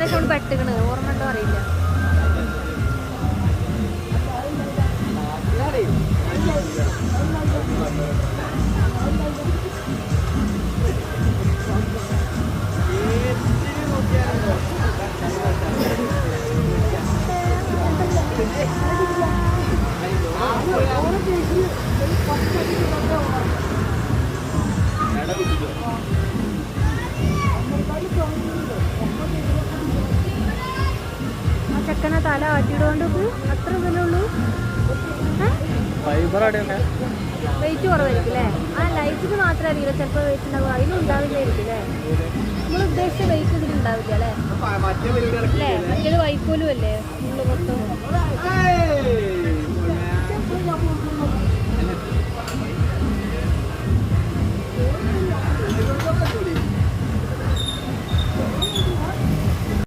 എവിടെയൊക്കെ കൊണ്ട് പെട്ടുകണ് ഓർമ്മ ഉണ്ടോ അറിയില്ല. ആ ചെക്കനെ തല ആട്ടിയിടുകൊണ്ട് അത്ര വിലുള്ളൂ. വെയിറ്റ് കുറവായിരിക്കും അല്ലേ? ആ ലൈറ്റിന് മാത്രമേ അറിയില്ല, ചിലപ്പോൾ വെയിറ്റ് ഉണ്ടാവുക, അതിനും ഉണ്ടാവില്ലായിരിക്കും അല്ലേ? നമ്മൾ ഉദ്ദേശിച്ച വെയിറ്റ് ഇതിന് ഉണ്ടാവില്ല അല്ലേ? അല്ലേ മറ്റേത് വൈക്കോലും അല്ലേ ഫുള്ള് മൊത്തം.